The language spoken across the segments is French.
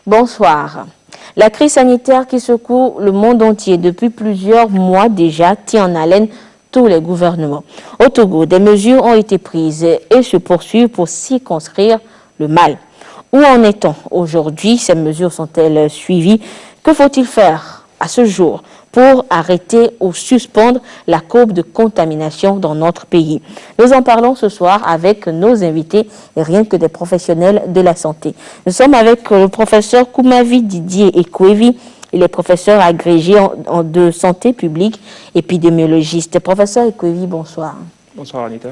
Bonsoir. La crise sanitaire qui secoue le monde entier depuis plusieurs mois déjà tient en haleine tous les gouvernements. Au Togo, des mesures ont été prises et se poursuivent pour circonscrire le mal. Où en est-on aujourd'hui? Ces mesures sont-elles suivies? Que faut-il faire à ce jour pour arrêter ou suspendre la courbe de contamination dans notre pays? Nous en parlons ce soir avec nos invités, et rien que des professionnels de la santé. Nous sommes avec le professeur Koumavi Didier Ekwevi. Il est professeur agrégé de santé publique, épidémiologiste. Professeur Ekwevi, bonsoir. Bonsoir Anita.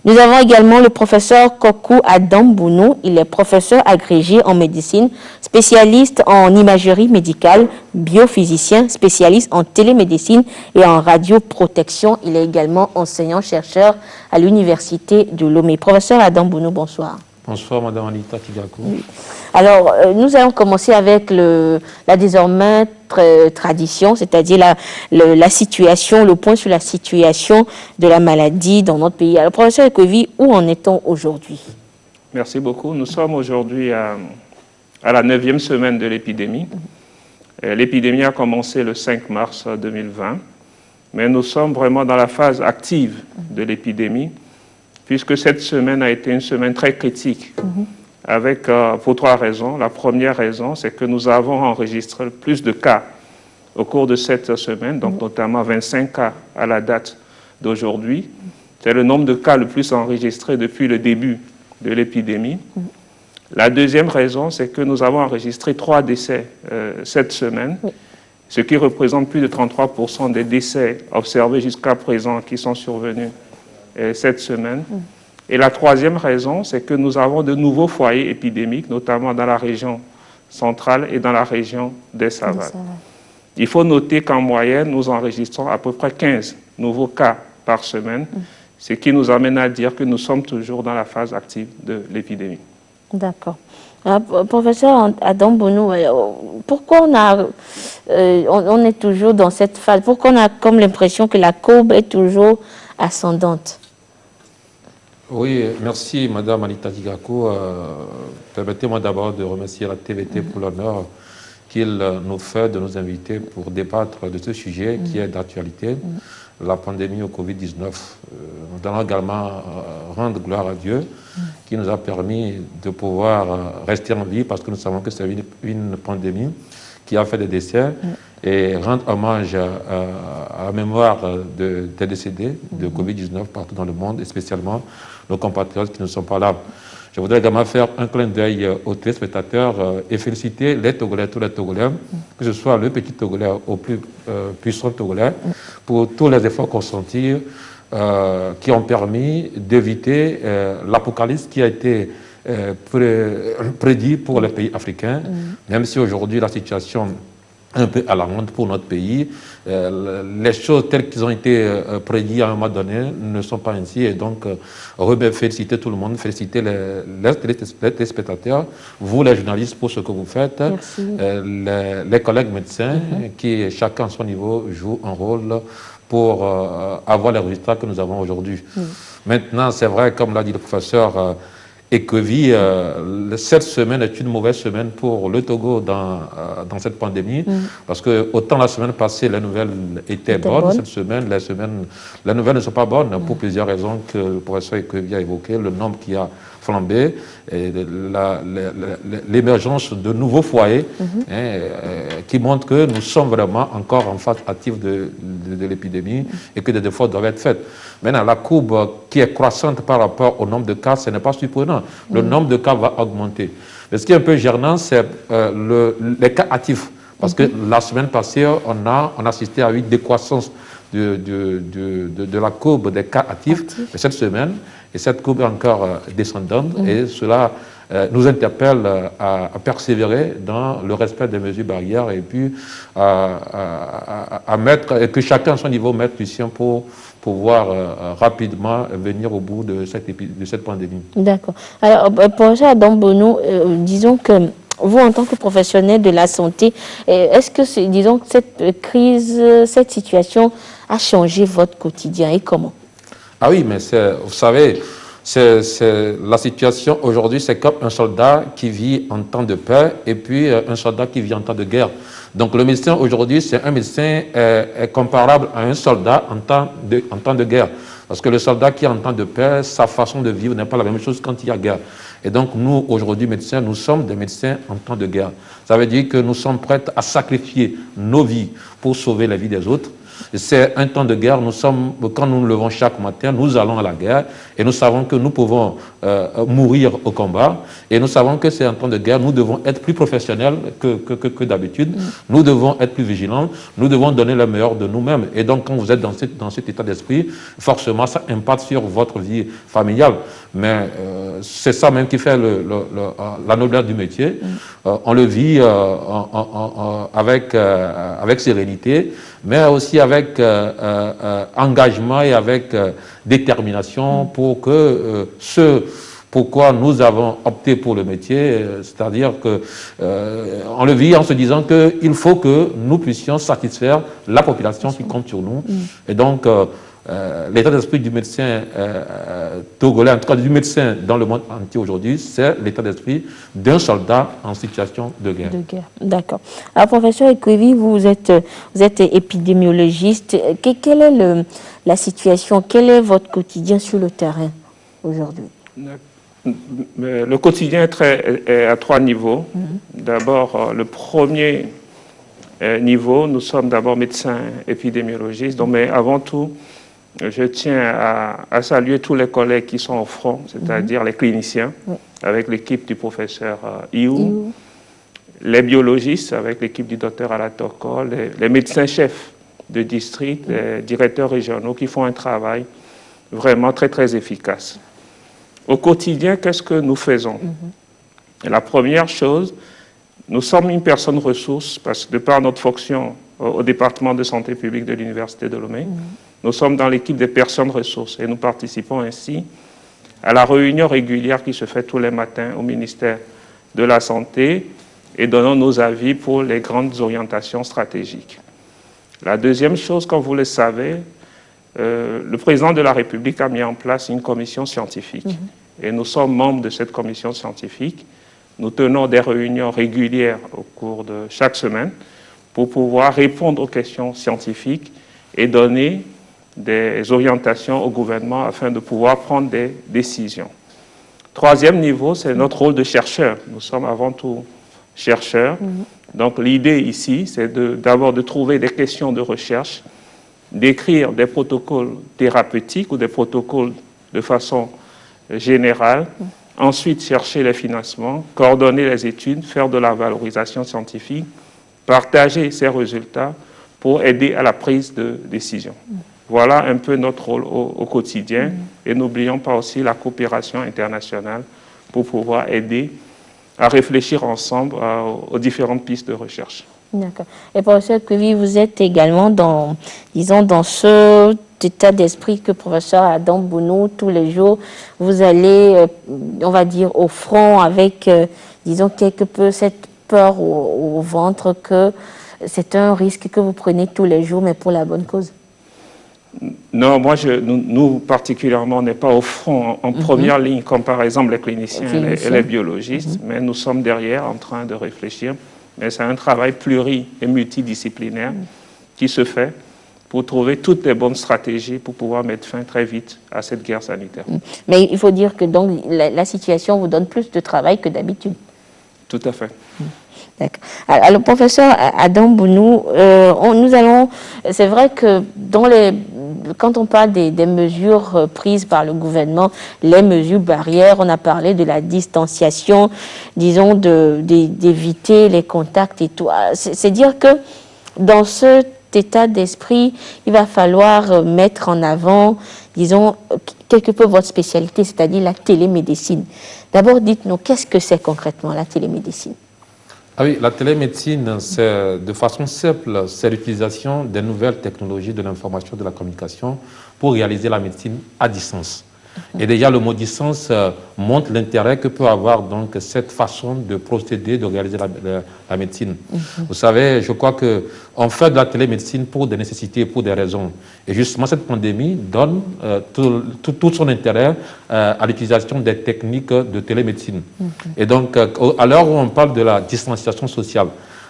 Nous avons également le professeur Kokou Adam Bounou. Il est professeur agrégé en médecine, spécialiste en imagerie médicale, biophysicien, spécialiste en télémédecine et en radioprotection. Il est également enseignant-chercheur à l'université de Lomé. Professeur Adam Bounou, bonsoir. Bonsoir Madame Anita Tigakou. Oui. Alors, nous allons commencer avec la désormais tradition, c'est-à-dire la situation, le point sur la situation de la maladie dans notre pays. Alors, professeur Ekwevi, où en est-on aujourd'hui? Merci beaucoup. Nous sommes aujourd'hui à la 9e semaine de l'épidémie. L'épidémie a commencé le 5 mars 2020, mais nous sommes vraiment dans la phase active de l'épidémie, puisque cette semaine a été une semaine très critique, avec, pour 3 raisons. La première raison, c'est que nous avons enregistré plus de cas au cours de cette semaine, donc notamment 25 cas à la date d'aujourd'hui. C'est le nombre de cas le plus enregistré depuis le début de l'épidémie. La deuxième raison, c'est que nous avons enregistré 3 décès cette semaine, ce qui représente plus de 33% des décès observés jusqu'à présent qui sont survenus cette semaine. Et la troisième raison, c'est que nous avons de nouveaux foyers épidémiques, notamment dans la région centrale et dans la région des Savanes. Il faut noter qu'en moyenne, nous enregistrons à peu près 15 nouveaux cas par semaine, ce qui nous amène à dire que nous sommes toujours dans la phase active de l'épidémie. D'accord. Professeur Adam Bounou, pourquoi on est toujours dans cette phase? Pourquoi on a comme l'impression que la courbe est toujours ascendante? Oui, merci Madame Anita Tigakou. Permettez-moi d'abord de remercier la TVT pour l'honneur qu'il nous fait de nous inviter pour débattre de ce sujet qui est d'actualité, la pandémie au Covid-19. Nous allons également rendre gloire à Dieu qui nous a permis de pouvoir rester en vie parce que nous savons que c'est une pandémie qui a fait des décès et rendre hommage à la mémoire des décédés de Covid-19 partout dans le monde et spécialement nos compatriotes qui ne sont pas là. Je voudrais également faire un clin d'œil aux téléspectateurs et féliciter les Togolais, tous les Togolais, que ce soit le petit Togolais au plus puissant Togolais, pour tous les efforts consentis qui ont permis d'éviter l'apocalypse qui a été prédit pour les pays africains, même si aujourd'hui la situation est un peu alarmante pour notre pays. Les choses telles qu'elles ont été prédites à un moment donné ne sont pas ainsi. Et donc, féliciter tout le monde, féliciter les téléspectateurs, vous les journalistes pour ce que vous faites, les collègues médecins qui, chacun à son niveau, jouent un rôle pour avoir les résultats que nous avons aujourd'hui. Maintenant, c'est vrai, comme l'a dit le professeur Ekwevi, cette semaine est une mauvaise semaine pour le Togo dans cette pandémie, parce que autant la semaine passée, les nouvelles étaient bonnes, cette semaine, les nouvelles ne sont pas bonnes pour plusieurs raisons que le professeur Ekwevi a évoquées, le nombre qui a flambé, l'émergence de nouveaux foyers qui montrent que nous sommes vraiment encore en phase active de l'épidémie et que des efforts doivent être faits. Maintenant, la courbe qui est croissante par rapport au nombre de cas, ce n'est pas surprenant. Le nombre de cas va augmenter. Mais ce qui est un peu gênant, c'est les cas actifs. Parce que la semaine passée, on a assisté à une décroissance de la courbe des cas actifs. Mais cette semaine, et cette courbe est encore descendante, et cela nous interpelle à persévérer dans le respect des mesures barrières et puis à mettre, et que chacun à son niveau mette du sien pour pouvoir rapidement venir au bout de cette pandémie. D'accord. Alors, professeur Adam Bounou, disons que vous, en tant que professionnel de la santé, est-ce que, disons, cette crise, cette situation a changé votre quotidien et comment? Ah oui, mais vous savez, La situation aujourd'hui, c'est comme un soldat qui vit en temps de paix et puis un soldat qui vit en temps de guerre. Donc le médecin aujourd'hui, c'est un médecin est comparable à un soldat en temps de guerre. Parce que le soldat qui est en temps de paix, sa façon de vivre n'est pas la même chose quand il y a guerre. Et donc nous, aujourd'hui, médecins, nous sommes des médecins en temps de guerre. Ça veut dire que nous sommes prêts à sacrifier nos vies pour sauver la vie des autres. C'est un temps de guerre, quand nous nous levons chaque matin, nous allons à la guerre et nous savons que nous pouvons mourir au combat et nous savons que c'est un temps de guerre, nous devons être plus professionnels que d'habitude, nous devons être plus vigilants, nous devons donner le meilleur de nous-mêmes. Et donc quand vous êtes dans cet état d'esprit, forcément ça impacte sur votre vie familiale. Mais c'est ça même qui fait la noblesse du métier. On le vit avec sérénité, mais aussi avec engagement et avec détermination pour que pourquoi nous avons opté pour le métier, c'est-à-dire que on le vit en se disant qu'il faut que nous puissions satisfaire la population qui compte sur nous. Et donc, l'état d'esprit du médecin togolais, en tout cas du médecin dans le monde entier aujourd'hui, c'est l'état d'esprit d'un soldat en situation de guerre. D'accord. Alors, professeur Ekwevi, vous êtes épidémiologiste. Quelle est la situation? Quel est votre quotidien sur le terrain aujourd'hui? Le quotidien est à 3 niveaux. D'abord, le premier niveau, nous sommes d'abord médecins épidémiologistes, mais avant tout, je tiens à saluer tous les collègues qui sont au front, c'est-à-dire les cliniciens, avec l'équipe du professeur Iou, les biologistes, avec l'équipe du docteur Alatoko, les médecins-chefs de district, les directeurs régionaux qui font un travail vraiment très, très efficace. Au quotidien, qu'est-ce que nous faisons? La première chose, nous sommes une personne ressource, parce que de par notre fonction au département de santé publique de l'Université de Lomé, nous sommes dans l'équipe des personnes ressources et nous participons ainsi à la réunion régulière qui se fait tous les matins au ministère de la Santé et donnons nos avis pour les grandes orientations stratégiques. La deuxième chose, comme vous le savez, le président de la République a mis en place une commission scientifique et nous sommes membres de cette commission scientifique. Nous tenons des réunions régulières au cours de chaque semaine pour pouvoir répondre aux questions scientifiques et donner des orientations au gouvernement afin de pouvoir prendre des décisions. Troisième niveau, c'est notre rôle de chercheur. Nous sommes avant tout chercheurs. Donc l'idée ici, c'est d'abord de trouver des questions de recherche, d'écrire des protocoles thérapeutiques ou des protocoles de façon générale, ensuite chercher les financements, coordonner les études, faire de la valorisation scientifique, partager ces résultats pour aider à la prise de décision. Voilà un peu notre rôle au quotidien et n'oublions pas aussi la coopération internationale pour pouvoir aider à réfléchir ensemble aux différentes pistes de recherche. D'accord. Et professeur Ekwevi, vous êtes également dans ce état d'esprit que professeur Adam Bounou, tous les jours, vous allez, on va dire, au front avec, disons, quelque peu cette peur au ventre que c'est un risque que vous prenez tous les jours, mais pour la bonne cause. Non, nous particulièrement, on n'est pas au front en première ligne, comme par exemple les cliniciens et les biologistes, mais nous sommes derrière en train de réfléchir. Mais c'est un travail pluri- et multidisciplinaire qui se fait pour trouver toutes les bonnes stratégies pour pouvoir mettre fin très vite à cette guerre sanitaire. Mais il faut dire que donc, la situation vous donne plus de travail que d'habitude. Tout à fait. D'accord. Alors, professeur Adam Bounou, c'est vrai que quand on parle des mesures prises par le gouvernement, les mesures barrières, on a parlé de la distanciation, disons, d'éviter les contacts et tout. C'est dire que dans cet état d'esprit, il va falloir mettre en avant, disons, quelque peu votre spécialité, c'est-à-dire la télémédecine. D'abord, dites-nous, qu'est-ce que c'est concrètement la télémédecine? Ah oui, la télémédecine, c'est de façon simple, c'est l'utilisation des nouvelles technologies de l'information et de la communication pour réaliser la médecine à distance. Et déjà, le mot distance montre l'intérêt que peut avoir donc cette façon de procéder, de réaliser la médecine. Vous savez, je crois qu'on fait de la télémédecine pour des nécessités, pour des raisons. Et justement, cette pandémie donne tout son intérêt à l'utilisation des techniques de télémédecine. Et donc, à l'heure où on parle de la distanciation sociale,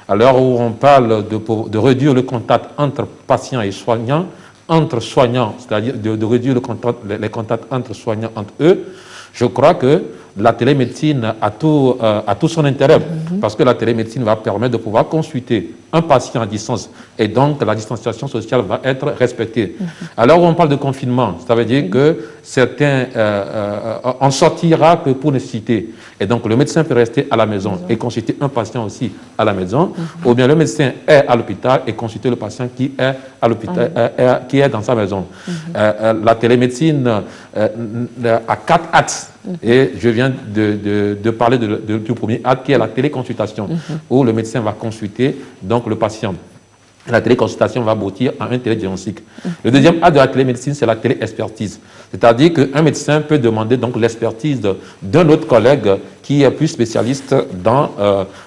à l'heure où on parle de réduire le contact entre patients et soignants, entre soignants, c'est-à-dire de réduire les contacts entre soignants, entre eux, je crois que la télémédecine a tout son intérêt, parce que la télémédecine va permettre de pouvoir consulter un patient à distance, et donc la distanciation sociale va être respectée. Alors où on parle de confinement, ça veut dire que certains, on sortira que pour nécessité, et donc le médecin peut rester à la maison et consulter un patient aussi à la maison, ou bien le médecin est à l'hôpital et consulter le patient qui est à l'hôpital, qui est dans sa maison. La télémédecine a 4 axes. Et je viens de parler du premier acte qui est la téléconsultation, où le médecin va consulter donc le patient. La téléconsultation va aboutir à un télédiagnostic. Le deuxième acte de la télémédecine, c'est la téléexpertise. C'est-à-dire qu'un médecin peut demander donc l'expertise d'un autre collègue qui est plus spécialiste dans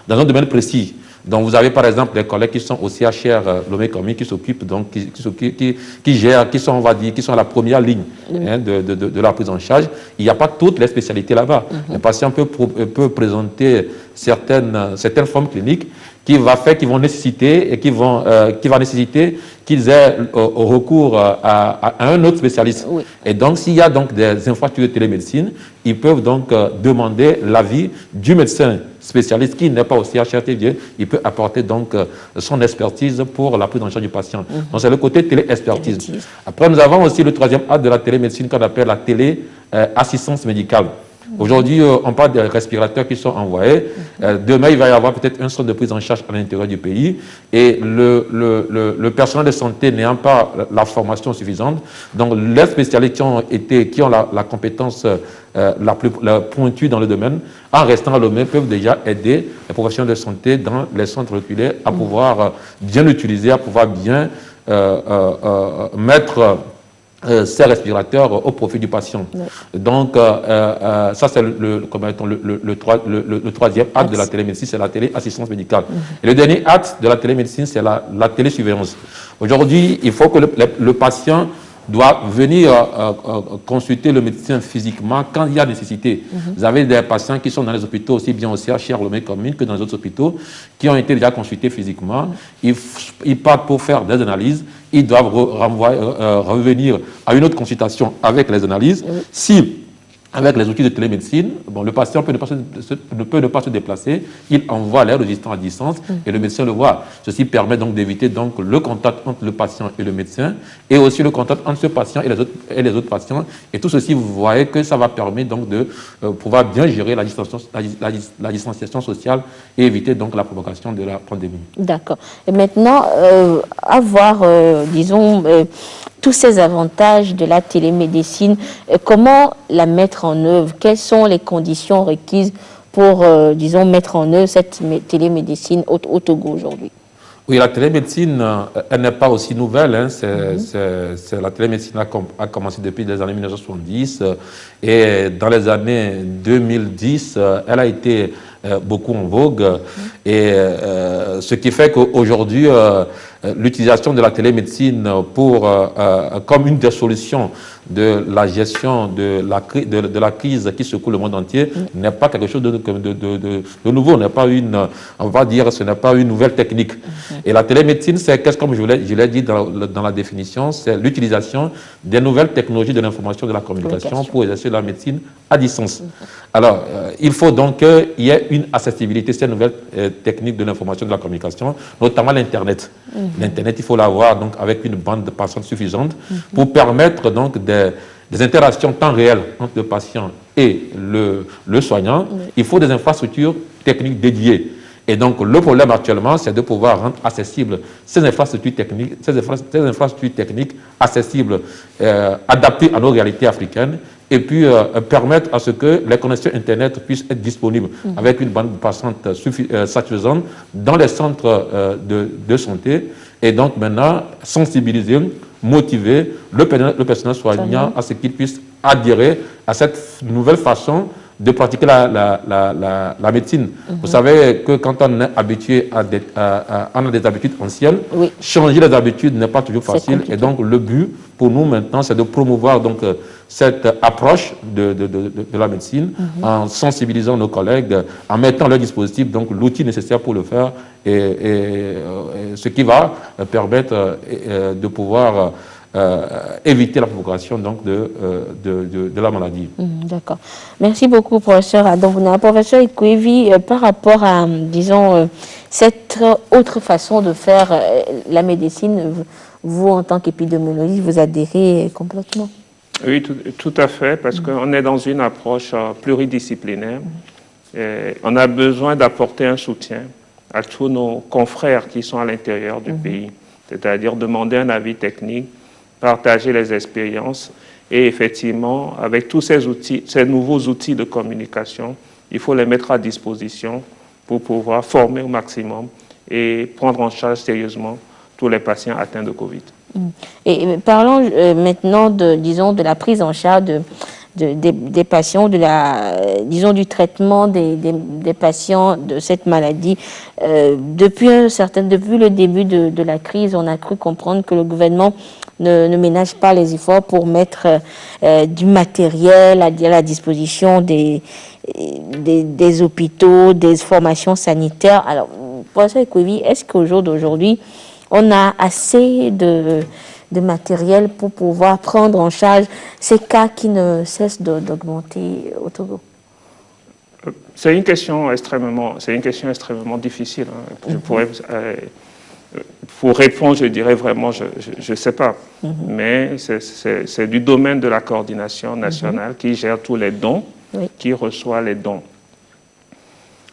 un domaine précis. Donc, vous avez par exemple des collègues qui sont au CHR Lomé-Commis, qui s'occupent, donc, qui gèrent, qui sont, on va dire, qui sont à la première ligne de la prise en charge. Il n'y a pas toutes les spécialités là-bas. Le patient peut présenter certaines formes cliniques qui vont nécessiter et qui va nécessiter qu'ils aient au recours à un autre spécialiste. Et donc, s'il y a donc des infrastructures de télémédecine, ils peuvent donc demander l'avis du médecin spécialiste qui n'est pas au CHRTV. Il peut apporter donc son expertise pour la prise en charge du patient. Donc, c'est le côté télé-expertise. Après, nous avons aussi le troisième acte de la télémédecine qu'on appelle la télé-assistance médicale. Aujourd'hui, on parle des respirateurs qui sont envoyés. Demain, il va y avoir peut-être un centre de prise en charge à l'intérieur du pays. Et le personnel de santé n'ayant pas la formation suffisante, donc les spécialistes qui ont la compétence la plus pointue dans le domaine, en restant à Lomé, peuvent déjà aider les professionnels de santé dans les centres oculaires à pouvoir bien l'utiliser, à pouvoir bien mettre ces respirateurs au profit du patient. Donc, ça, c'est le troisième acte de la télémédecine, c'est la téléassistance médicale. Et le dernier acte de la télémédecine, c'est la télésurveillance. Aujourd'hui, il faut que le patient doit venir consulter le médecin physiquement quand il y a nécessité. Vous avez des patients qui sont dans les hôpitaux, aussi bien au CHR Lomé-Commis que dans les autres hôpitaux, qui ont été déjà consultés physiquement. Ils partent pour faire des analyses. Ils doivent revenir à une autre consultation avec les analyses. Si, avec les outils de télémédecine, bon, le patient peut ne pas se déplacer, il envoie les registres à distance et le médecin le voit. Ceci permet donc d'éviter donc le contact entre le patient et le médecin et aussi le contact entre ce patient et les autres patients. Et tout ceci, vous voyez que ça va permettre donc de pouvoir bien gérer la distanciation sociale et éviter donc la propagation de la pandémie. D'accord. Et maintenant, disons, tous ces avantages de la télémédecine, comment la mettre en œuvre? Quelles sont les conditions requises pour, disons, mettre en œuvre cette télémédecine au Togo aujourd'hui? Oui, la télémédecine, elle n'est pas aussi nouvelle. Hein. La télémédecine a commencé depuis les années 1970 et dans les années 2010, elle a été beaucoup en vogue. Et ce qui fait qu'aujourd'hui, l'utilisation de la télémédecine comme une des solutions de la gestion de la crise qui secoue le monde entier n'est pas quelque chose de nouveau, on va dire, ce n'est pas une nouvelle technique. Et la télémédecine, c'est, comme je l'ai dit dans la définition, c'est l'utilisation des nouvelles technologies de l'information et de la communication pour exercer la médecine à distance. Alors, il faut donc qu'il y ait une accessibilité, ces nouvelles techniques de l'information et de la communication, notamment l'Internet. L'Internet, il faut l'avoir donc avec une bande passante suffisante pour permettre donc des interactions temps réel entre le patient et le soignant. Il faut des infrastructures techniques dédiées. Et donc, le problème actuellement, c'est de pouvoir rendre accessibles ces infrastructures techniques accessibles, adaptées à nos réalités africaines, et puis permettre à ce que les connexions Internet puissent être disponibles avec une bande passante satisfaisante dans les centres de santé. Et donc, maintenant, sensibiliser, motiver le personnel soignant à ce qu'il puisse adhérer à cette nouvelle façon de pratiquer la médecine. Vous savez que quand on est habitué à on a des habitudes anciennes, Oui. changer les habitudes n'est pas toujours facile. Et donc, le but pour nous maintenant, c'est de promouvoir donc, cette approche de la médecine en sensibilisant nos collègues, en mettant à leur dispositif donc l'outil nécessaire pour le faire et ce qui va permettre de pouvoir éviter la propagation donc, de la maladie. D'accord. Merci beaucoup, professeur Adonvouna. Professeur Ikwevi, par rapport à, disons, cette autre façon de faire la médecine, vous, en tant qu'épidémiologiste, vous adhérez complètement? Oui, tout à fait, parce qu'on est dans une approche pluridisciplinaire. Et on a besoin d'apporter un soutien à tous nos confrères qui sont à l'intérieur du pays, c'est-à-dire demander un avis technique, partager les expériences et effectivement, avec tous ces outils, ces nouveaux outils de communication, il faut les mettre à disposition pour pouvoir former au maximum et prendre en charge sérieusement tous les patients atteints de Covid. Et parlons maintenant disons, de la prise en charge des patients, disons, du traitement des patients de cette maladie. Depuis le début de la crise, on a cru comprendre que le gouvernement ne ménage pas les efforts pour mettre du matériel à la disposition des hôpitaux, des formations sanitaires. Alors, professeur Ikwevi, est-ce qu'au jour d'aujourd'hui, on a assez de matériel pour pouvoir prendre en charge ces cas qui ne cessent d'augmenter au Togo? C'est une question extrêmement difficile. Je pourrais, pour répondre, je dirais vraiment, je ne sais pas. Mais c'est du domaine de la coordination nationale qui gère tous les dons, qui reçoit les dons.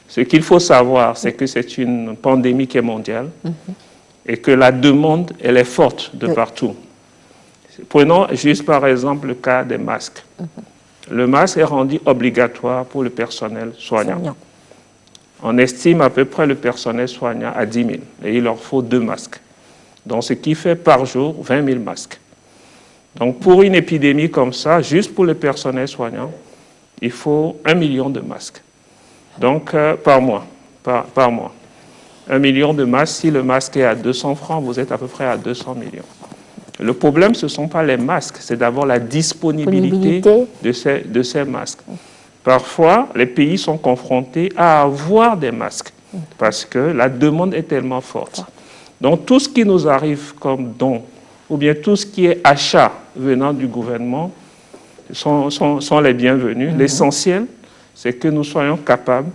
Ce qu'il faut savoir, c'est que c'est une pandémie qui est mondiale. Et que la demande, elle est forte de partout. Prenons juste par exemple le cas des masques. Le masque est rendu obligatoire pour le personnel soignant. On estime à peu près le personnel soignant à 10 000 et il leur faut 2 masques. Donc ce qui fait par jour 20 000 masques. Donc pour une épidémie comme ça, juste pour le personnel soignant, il faut 1 million de masques. Donc par mois. 1 million de masques, si le masque est à 200 francs, vous êtes à peu près à 200 millions. Le problème, ce ne sont pas les masques, c'est d'abord la disponibilité de ces masques. Parfois, les pays sont confrontés à avoir des masques parce que la demande est tellement forte. Donc, tout ce qui nous arrive comme don, ou bien tout ce qui est achat venant du gouvernement, sont les bienvenus. L'essentiel, c'est que nous soyons capables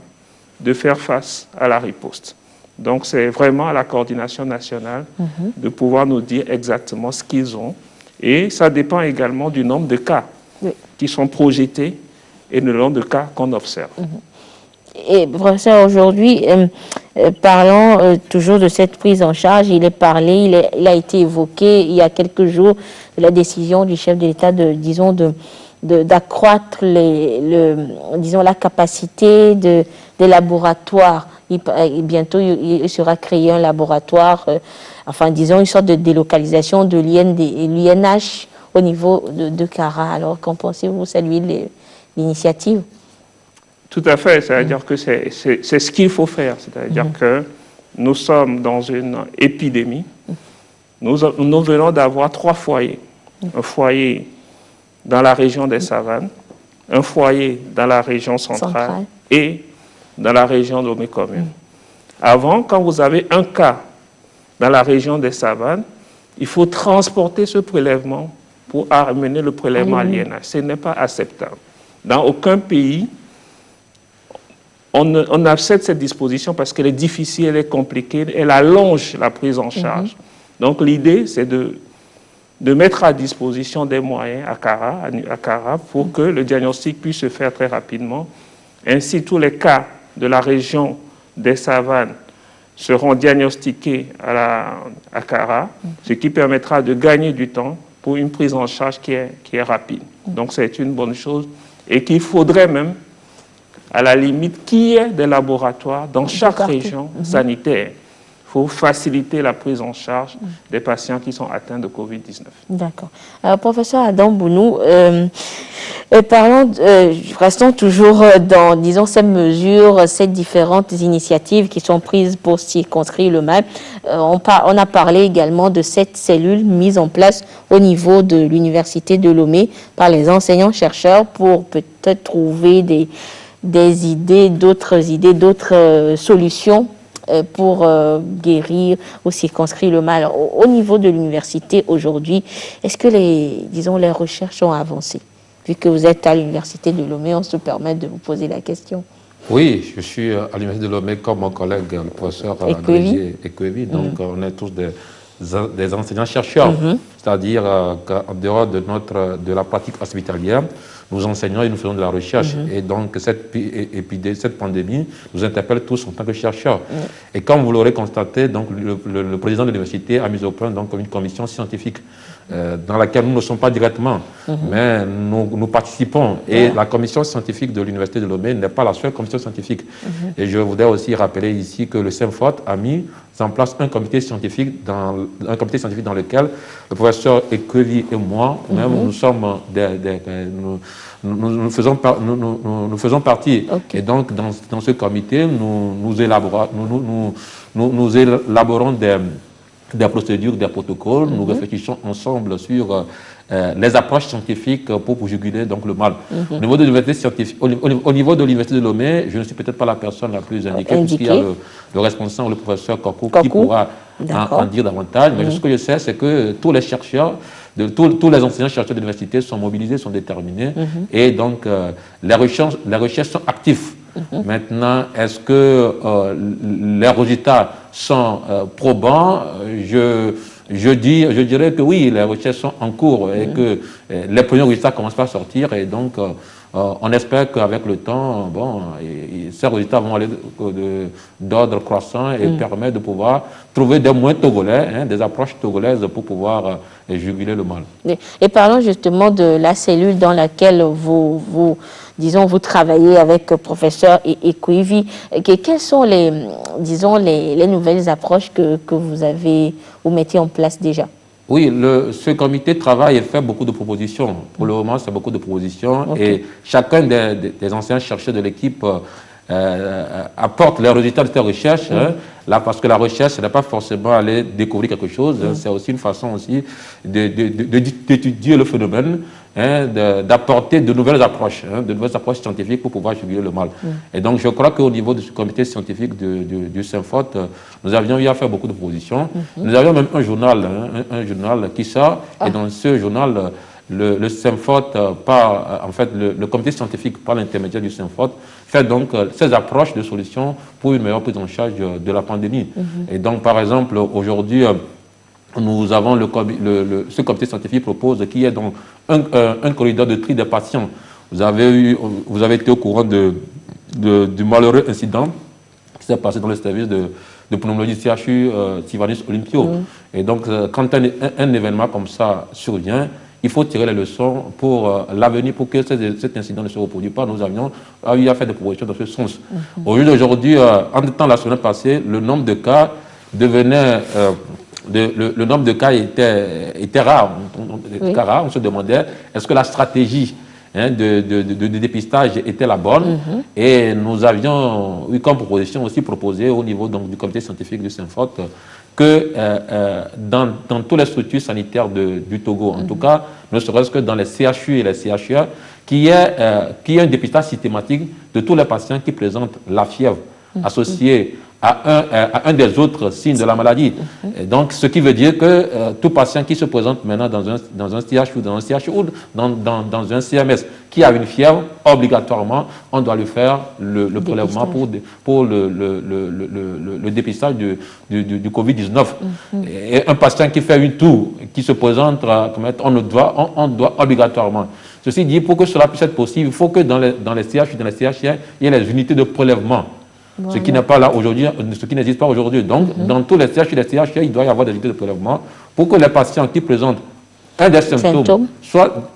de faire face à la riposte. Donc, c'est vraiment à la coordination nationale de pouvoir nous dire exactement ce qu'ils ont. Et ça dépend également du nombre de cas qui sont projetés et le nombre de cas qu'on observe. Et professeur, aujourd'hui, parlons toujours de cette prise en charge. Il a été évoqué il y a quelques jours de la décision du chef de l'État d'accroître la capacité des laboratoires. Bientôt, il sera créé un laboratoire, disons une sorte de délocalisation de l'INH au niveau de Kara. Alors, qu'en pensez-vous, saluer l'initiative? Tout à fait, c'est-à-dire que c'est ce qu'il faut faire. C'est-à-dire que nous sommes dans une épidémie. Nous venons d'avoir 3 foyers. Un foyer dans la région des savanes, un foyer dans la région centrale. Et dans la région de Lomé-Commune. Avant, quand vous avez un cas dans la région des savanes, il faut transporter ce prélèvement pour amener le prélèvement à l'INH. Ce n'est pas acceptable. Dans aucun pays, on accepte cette disposition parce qu'elle est difficile, elle est compliquée, elle allonge la prise en charge. Donc l'idée, c'est de mettre à disposition des moyens à Kara pour que le diagnostic puisse se faire très rapidement. Ainsi, tous les cas de la région des savanes seront diagnostiqués à Kara, ce qui permettra de gagner du temps pour une prise en charge qui est rapide. Donc c'est une bonne chose et qu'il faudrait même, à la limite, qu'il y ait des laboratoires dans chaque région sanitaire. pour faciliter la prise en charge des patients qui sont atteints de Covid-19. D'accord. Alors, professeur Adam Bounou, restons toujours dans, disons, ces mesures, ces différentes initiatives qui sont prises pour circonscrire le mal. On a parlé également de cette cellule mise en place au niveau de l'université de Lomé par les enseignants-chercheurs pour peut-être trouver des idées, d'autres solutions pour guérir ou circonscrire le mal. Au niveau de l'université aujourd'hui, est-ce que les recherches ont avancé? Vu que vous êtes à l'université de Lomé, on se permet de vous poser la question. Oui, je suis à l'université de Lomé comme mon collègue, le professeur Ekwevi. Donc, on est tous des enseignants-chercheurs. C'est-à-dire qu'en dehors de la pratique hospitalière, nous enseignons et nous faisons de la recherche. Et donc, cette pandémie nous interpelle tous en tant que chercheurs. Et comme vous l'aurez constaté, donc, le président de l'université a mis au point donc, une commission scientifique dans laquelle nous ne sommes pas directement, mais nous participons. Et la commission scientifique de l'université de Lomé n'est pas la seule commission scientifique. Et je voudrais aussi rappeler ici que le CEMFOT a mis en place un comité scientifique dans lequel le professeur Ekwevi et moi, même, nous sommes nous faisons partie. Et donc, dans ce comité, nous élaborons des procédures, des protocoles. Nous réfléchissons ensemble sur les approches scientifiques pour juguler donc le mal. Au niveau de l'université scientifique, au niveau de l'université de Lomé, je ne suis peut-être pas la personne la plus indiquée, puisqu'il y a le responsable, le professeur Kokou, qui pourra en dire davantage. Mais ce que je sais, c'est que tous les chercheurs, tous les enseignants-chercheurs de l'université sont mobilisés, sont déterminés, et donc les recherches sont actives. Maintenant, est-ce que les résultats sont probants? Je dirais que oui, les recherches sont en cours et que les premiers résultats commencent à sortir, et donc on espère qu'avec le temps, ces résultats vont aller d'ordre croissant et permettre de pouvoir trouver des moyens togolais, des approches togolaises pour pouvoir juguler le mal. Et parlons justement de la cellule dans laquelle vous travaillez avec professeur Ekwevi. Quelles sont les nouvelles approches que vous mettez en place déjà? Oui, ce comité travaille et fait beaucoup de propositions. Pour le moment, c'est beaucoup de propositions. Et chacun des anciens chercheurs de l'équipe apporte les résultats de ces recherches. Là, parce que la recherche, ce n'est pas forcément aller découvrir quelque chose. C'est aussi une façon aussi d'étudier le phénomène, d'apporter de nouvelles approches scientifiques pour pouvoir juguler le mal. Et donc, je crois qu'au niveau de ce comité scientifique du CEMFOT, nous avions eu à faire beaucoup de propositions. Nous avions même un journal qui sort, et dans ce journal, le CEMFOT, le comité scientifique par l'intermédiaire du CEMFOT, fait donc ces approches de solutions pour une meilleure prise en charge de la pandémie. Et donc, par exemple, aujourd'hui, nous avons ce comité scientifique propose qu'il y ait donc un corridor de tri des patients. Vous avez été au courant du malheureux incident qui s'est passé dans le service de pneumologie CHU Sivanis Olympio. Et donc, quand un événement comme ça survient, il faut tirer les leçons pour l'avenir, pour que cet incident ne se reproduise pas. Nous avions eu à faire des propositions dans ce sens. Au jour d'aujourd'hui, en temps la semaine passée, le nombre de cas devenait... le nombre de cas était rare. On se demandait, est-ce que la stratégie de dépistage était la bonne? Et nous avions eu comme proposition aussi proposé au niveau donc, du comité scientifique du CEMFOT que dans toutes les structures sanitaires du Togo, en tout cas, ne serait-ce que dans les CHU et les CHUA, qu'il y ait un dépistage systématique de tous les patients qui présentent la fièvre associée à un des autres signes de la maladie. Et donc, ce qui veut dire que tout patient qui se présente maintenant dans un CHU, dans un CHU ou dans un CMS qui a une fièvre, obligatoirement, on doit lui faire le prélèvement pour le dépistage du Covid-19. Et un patient qui fait une toux, qui se présente, on doit obligatoirement. Ceci dit, pour que cela puisse être possible, il faut que dans les CHU, dans les CHR, il y ait les unités de prélèvement. Voilà. Ce qui n'est pas là aujourd'hui, ce qui n'existe pas aujourd'hui. Donc, dans tous les CHU et les CHR, il doit y avoir des unités de prélèvement pour que les patients qui présentent un des symptômes soient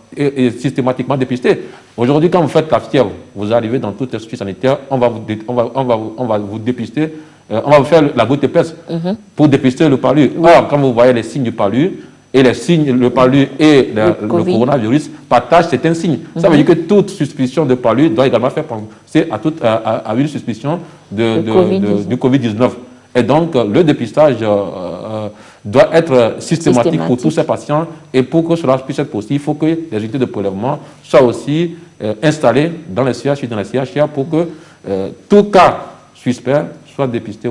systématiquement dépistés. Aujourd'hui, quand vous faites la fièvre, vous arrivez dans toutes les structures sanitaires, on va vous dépister on va faire la goutte épaisse pour dépister le palu. Or, quand vous voyez les signes du palu, et les signes, le palu et le coronavirus partagent certains signes. Ça veut dire que toute suspicion de palu doit également faire penser à une suspicion du Covid-19. Et donc, le dépistage doit être systématique pour tous ces patients. Et pour que cela puisse être possible, il faut que les unités de prélèvement soient aussi installées dans les CHI, dans les CHIA pour que tout cas suspect soit dépisté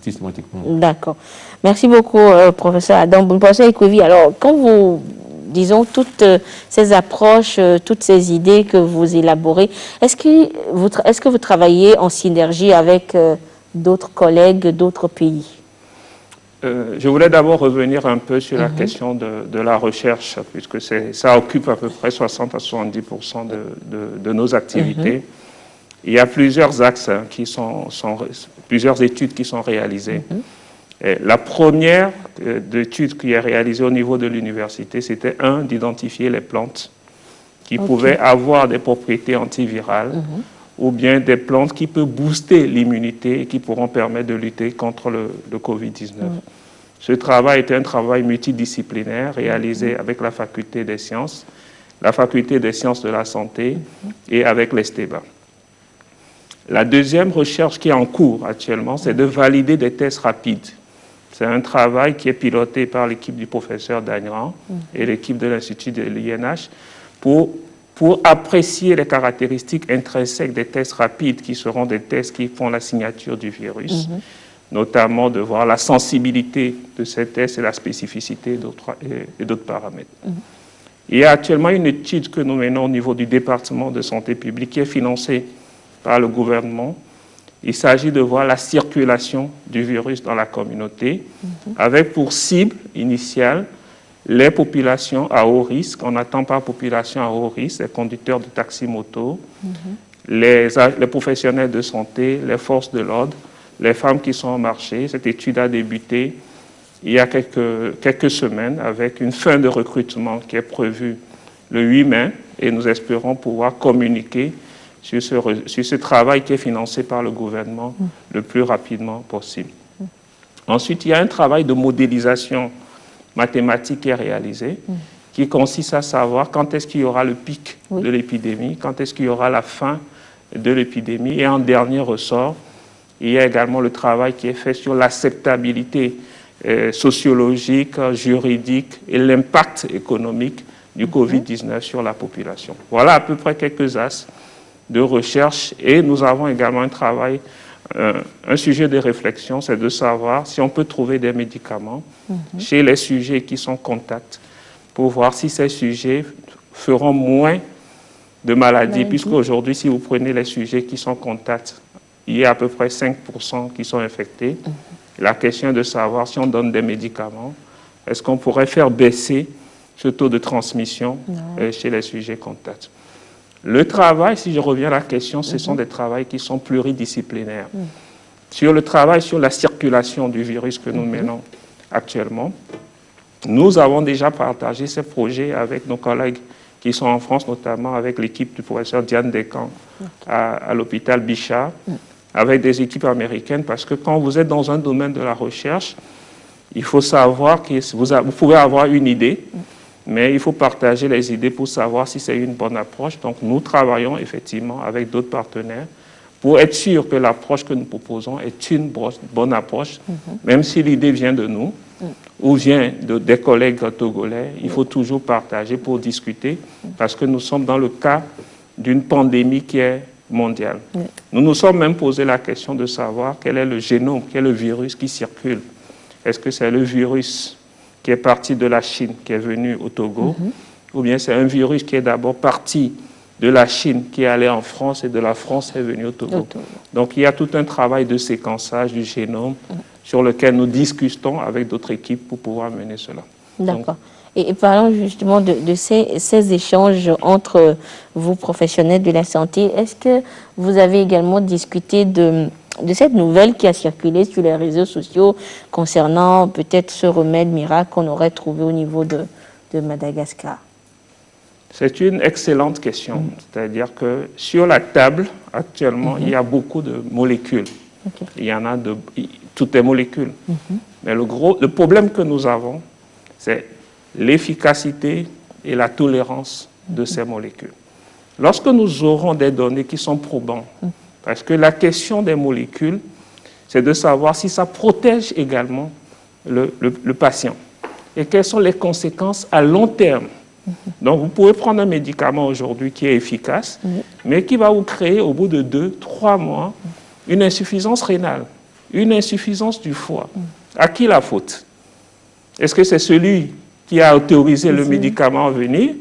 systématiquement. D'accord. Merci beaucoup, professeur Adam. Professeur Ekovi, alors, quand vous, disons, toutes ces approches, toutes ces idées que vous élaborez, est-ce que vous travaillez en synergie avec d'autres collègues d'autres pays? Je voulais d'abord revenir un peu sur la question de la recherche, puisque ça occupe à peu près 60 à 70% de nos activités. Il y a plusieurs axes plusieurs études qui sont réalisées. Et la première étude qui est réalisée au niveau de l'université, c'était d'identifier les plantes qui pouvaient avoir des propriétés antivirales ou bien des plantes qui peuvent booster l'immunité et qui pourront permettre de lutter contre le Covid-19. Ce travail était un travail multidisciplinaire réalisé avec la faculté des sciences, la faculté des sciences de la santé et avec l'ESTEBA. La deuxième recherche qui est en cours actuellement, c'est de valider des tests rapides. C'est un travail qui est piloté par l'équipe du professeur Dagnan et l'équipe de l'Institut de l'INH pour apprécier les caractéristiques intrinsèques des tests rapides qui seront des tests qui font la signature du virus, notamment de voir la sensibilité de ces tests et la spécificité et d'autres paramètres. Il y a actuellement une étude que nous menons au niveau du département de santé publique qui est financée par le gouvernement. Il s'agit de voir la circulation du virus dans la communauté, avec pour cible initiale les populations à haut risque. On attend par population à haut risque les conducteurs de taxi-moto, les professionnels de santé, les forces de l'ordre, les femmes qui sont au marché. Cette étude a débuté il y a quelques semaines avec une fin de recrutement qui est prévue le 8 mai et nous espérons pouvoir communiquer sur ce travail qui est financé par le gouvernement le plus rapidement possible. Ensuite, il y a un travail de modélisation mathématique qui est réalisé, qui consiste à savoir quand est-ce qu'il y aura le pic de l'épidémie, quand est-ce qu'il y aura la fin de l'épidémie. Et en dernier ressort, il y a également le travail qui est fait sur l'acceptabilité sociologique, juridique et l'impact économique du Covid-19 sur la population. Voilà à peu près quelques axes de recherche et nous avons également un travail, un sujet de réflexion, c'est de savoir si on peut trouver des médicaments chez les sujets qui sont contacts pour voir si ces sujets feront moins de maladies, puisque aujourd'hui, si vous prenez les sujets qui sont contacts, il y a à peu près 5% qui sont infectés. La question est de savoir si on donne des médicaments, est-ce qu'on pourrait faire baisser ce taux de transmission chez les sujets contacts. Le travail, si je reviens à la question, ce sont des travaux qui sont pluridisciplinaires. Sur le travail sur la circulation du virus que nous menons actuellement, nous avons déjà partagé ces projets avec nos collègues qui sont en France, notamment avec l'équipe du professeur Diane Descamps à l'hôpital Bichat, avec des équipes américaines, parce que quand vous êtes dans un domaine de la recherche, il faut savoir que vous pouvez avoir une idée, mais il faut partager les idées pour savoir si c'est une bonne approche. Donc nous travaillons effectivement avec d'autres partenaires pour être sûr que l'approche que nous proposons est une bonne approche, même si l'idée vient de nous ou vient des collègues togolais, il faut toujours partager pour discuter parce que nous sommes dans le cas d'une pandémie qui est mondiale. Nous nous sommes même posé la question de savoir quel est le génome, quel est le virus qui circule. Est-ce que c'est le virus qui est parti de la Chine, qui est venu au Togo, ou bien c'est un virus qui est d'abord parti de la Chine, qui est allé en France, et de la France est venu au Togo. Donc il y a tout un travail de séquençage du génome sur lequel nous discutons avec d'autres équipes pour pouvoir mener cela. D'accord. Et parlons justement de ces échanges entre vous, professionnels de la santé. Est-ce que vous avez également discuté de cette nouvelle qui a circulé sur les réseaux sociaux concernant peut-être ce remède miracle qu'on aurait trouvé au niveau de Madagascar? C'est une excellente question. C'est-à-dire que sur la table, actuellement, il y a beaucoup de molécules. Il y en a toutes les molécules. Mais le problème que nous avons, c'est l'efficacité et la tolérance de ces molécules. Lorsque nous aurons des données qui sont probantes, parce que la question des molécules, c'est de savoir si ça protège également le patient et quelles sont les conséquences à long terme. Donc, vous pouvez prendre un médicament aujourd'hui qui est efficace, mais qui va vous créer au bout de 2-3 mois une insuffisance rénale, une insuffisance du foie. À qui la faute? Est-ce que c'est celui qui a autorisé le médicament à venir,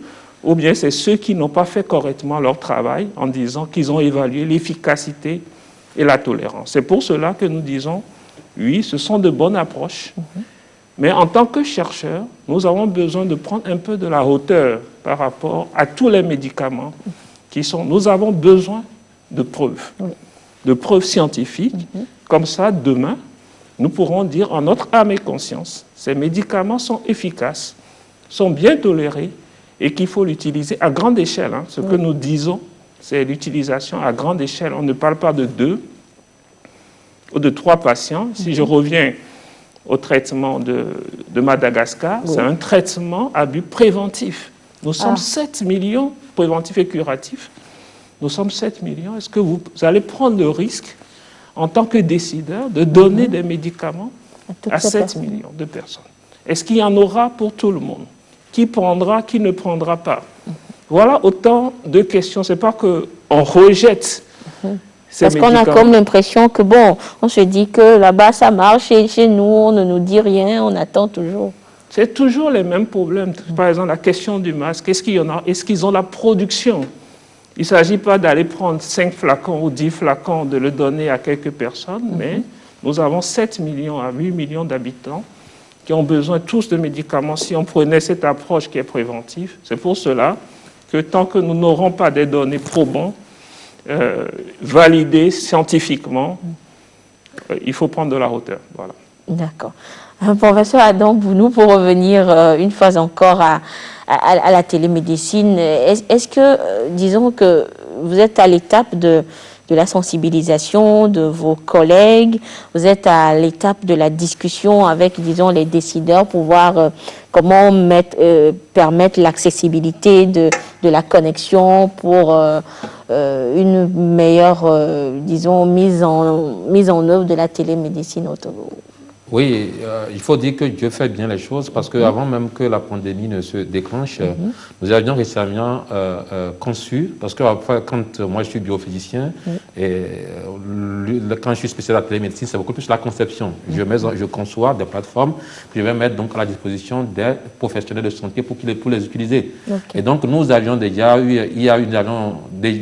ou bien c'est ceux qui n'ont pas fait correctement leur travail en disant qu'ils ont évalué l'efficacité et la tolérance? C'est pour cela que nous disons, oui, ce sont de bonnes approches, mais en tant que chercheurs, nous avons besoin de prendre un peu de la hauteur par rapport à tous les médicaments qui sont... Nous avons besoin de preuves scientifiques. Comme ça, demain, nous pourrons dire en notre âme et conscience, ces médicaments sont efficaces, sont bien tolérés et qu'il faut l'utiliser à grande échelle. Ce que nous disons, c'est l'utilisation à grande échelle. On ne parle pas de 2 ou de 3 patients. Si je reviens au traitement de Madagascar, c'est un traitement à but préventif. Nous sommes 7 millions, préventifs et curatifs. Nous sommes 7 millions. Est-ce que vous allez prendre le risque, en tant que décideur, de donner des médicaments à 7 millions de personnes? Est-ce qu'il y en aura pour tout le monde? Qui prendra, qui ne prendra pas? Voilà autant de questions. Ce n'est pas qu'on rejette ces Parce qu'on a comme l'impression que, bon, on se dit que là-bas ça marche et chez nous, on ne nous dit rien, on attend toujours. C'est toujours les mêmes problèmes. Par exemple, la question du masque, est-ce qu'il y en a? Est-ce qu'ils ont la production? Il ne s'agit pas d'aller prendre 5 flacons ou 10 flacons, de le donner à quelques personnes, mais nous avons 7 millions à 8 millions d'habitants qui ont besoin tous de médicaments si on prenait cette approche qui est préventive. C'est pour cela que tant que nous n'aurons pas des données probantes, validées scientifiquement, il faut prendre de la hauteur. Voilà. D'accord. Professeur Adam Bounou, pour revenir une fois encore à la télémédecine, est-ce que, disons que vous êtes à l'étape de la sensibilisation de vos collègues, vous êtes à l'étape de la discussion avec, disons, les décideurs pour voir comment permettre l'accessibilité de la connexion pour une meilleure, disons, mise en œuvre de la télémédecine au Togo? Oui, il faut dire que Dieu fait bien les choses parce qu'avant même que la pandémie ne se déclenche, nous avions récemment conçu, parce que après, quand moi je suis biophysicien, et quand je suis spécialiste en télémédecine, c'est beaucoup plus la conception. Je conçois des plateformes que je vais mettre donc à la disposition des professionnels de santé pour les utiliser. Et donc nous avions déjà eu,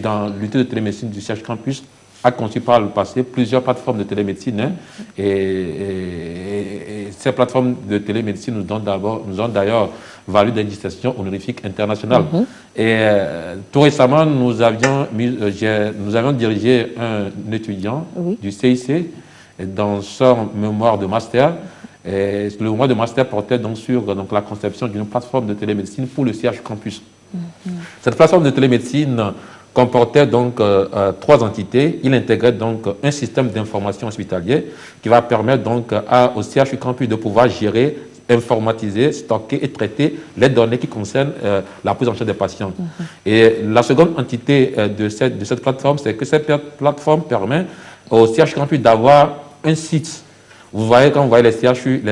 dans l'unité de télémédecine du Siège Campus, a conçu par le passé plusieurs plateformes de télémédecine et ces plateformes de télémédecine nous ont d'ailleurs valu des distinctions honorifiques internationales. Et tout récemment, nous avions dirigé un étudiant du CIC dans son mémoire de master. Et le mémoire de master portait donc sur la conception d'une plateforme de télémédecine pour le CH Campus. Cette plateforme de télémédecine comportait donc 3 entités. Il intégrait donc un système d'information hospitalier qui va permettre donc au CHU Campus de pouvoir gérer, informatiser, stocker et traiter les données qui concernent la prise en charge des patients. Et la seconde entité de cette plateforme, c'est que cette plateforme permet au CHU Campus d'avoir un site. Vous voyez, quand vous voyez les CHU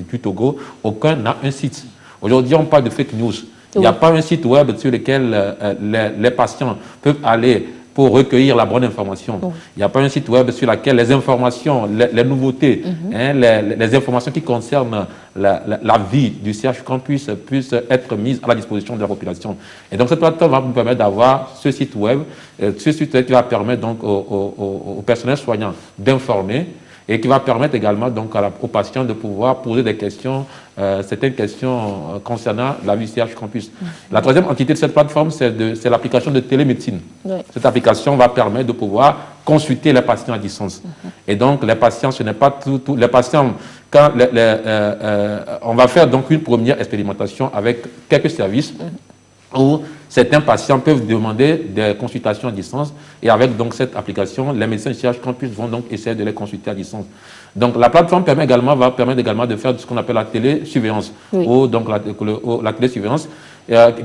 du Togo, aucun n'a un site. Aujourd'hui, on parle de fake news. Il n'y a pas un site web sur lequel les patients peuvent aller pour recueillir la bonne information. Il n'y a pas un site web sur lequel les informations, les nouveautés, les informations qui concernent la vie du CH Campus puissent être mises à la disposition de la population. Et donc cette plateforme va nous permettre d'avoir ce site web qui va permettre donc au personnel soignant d'informer et qui va permettre également donc aux patients de pouvoir poser des questions, certaines questions concernant la vie CH Campus. La troisième entité de cette plateforme, c'est l'application de télémédecine. Cette application va permettre de pouvoir consulter les patients à distance. Et donc les patients, ce n'est pas tout les patients, quand on va faire donc une première expérimentation avec quelques services où certains patients peuvent demander des consultations à distance et avec donc cette application, les médecins de CH Campus vont donc essayer de les consulter à distance. Donc la plateforme va permettre également de faire ce qu'on appelle la télésurveillance, ou donc la télésurveillance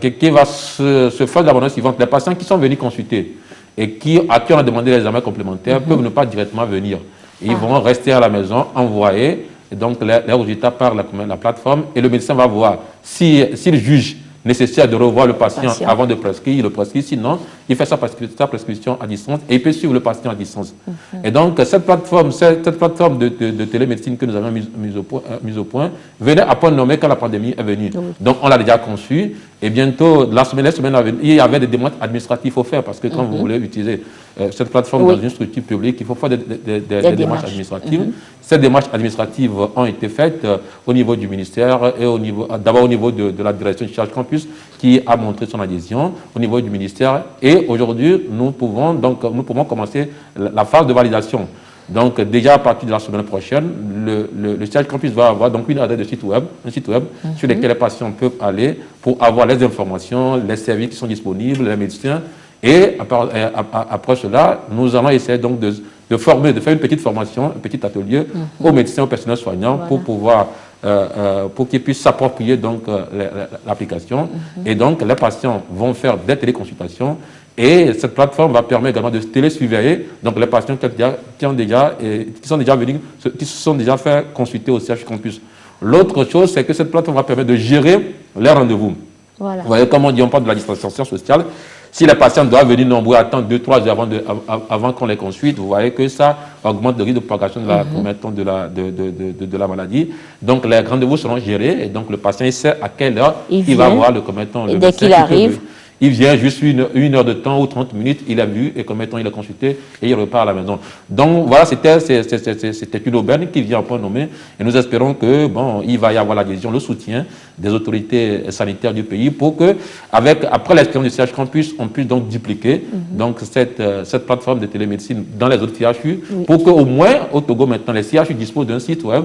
qui va se faire de la manière suivante. Les patients qui sont venus consulter et à qui on a demandé les examens complémentaires peuvent ne pas directement venir. Ils vont rester à la maison, envoyer donc les résultats par la plateforme, et le médecin va voir s'il juge nécessaire de revoir le patient avant de prescrire, il le prescrit. Sinon, il fait sa prescription à distance et il peut suivre le patient à distance. Et donc, cette plateforme de télémédecine que nous avons mise au point venait à point nommé quand la pandémie est venue. Donc, on l'a déjà conçue et bientôt, les semaines à venir, il y avait des démarches administratives à faire parce que quand vous voulez utiliser cette plateforme dans une structure publique, il faut faire des démarches administratives. Ces démarches administratives ont été faites au niveau du ministère et d'abord au niveau de la direction de Charge Campus qui a montré son adhésion au niveau du ministère. Et aujourd'hui, nous pouvons commencer la phase de validation. Donc déjà à partir de la semaine prochaine, le Charge Campus va avoir donc un site web sur lequel les patients peuvent aller pour avoir les informations, les services qui sont disponibles, les médecins. Et après cela, nous allons essayer donc de faire une petite formation, un petit atelier aux médecins, aux personnels soignants pour qu'ils puissent s'approprier donc l'application. Et donc les patients vont faire des téléconsultations et cette plateforme va permettre également de télésurveiller donc les patients qui se sont déjà fait consulter au Charge Campus. L'autre chose, c'est que cette plateforme va permettre de gérer les rendez-vous. Voilà. Vous voyez, comme on dit, on parle de la distanciation sociale. Si les patients doivent venir nombreux, attendre 2-3 heures avant qu'on les consulte, vous voyez que ça augmente le risque de propagation de la maladie. Donc les rendez-vous seront gérés et donc le patient il sait à quelle heure il va voir le commettant. Et dès qu'il arrive, il vient juste une heure de temps ou 30 minutes, il a vu et commettant il a consulté et il repart à la maison. Donc voilà, c'était une aubaine qui vient en point nommé et nous espérons que il va y avoir l'adhésion, le soutien des autorités sanitaires du pays pour que, après l'expérience du Charge Campus, on puisse donc dupliquer donc cette plateforme de télémédecine dans les autres CHU pour qu'au moins au Togo maintenant les CHU disposent d'un site web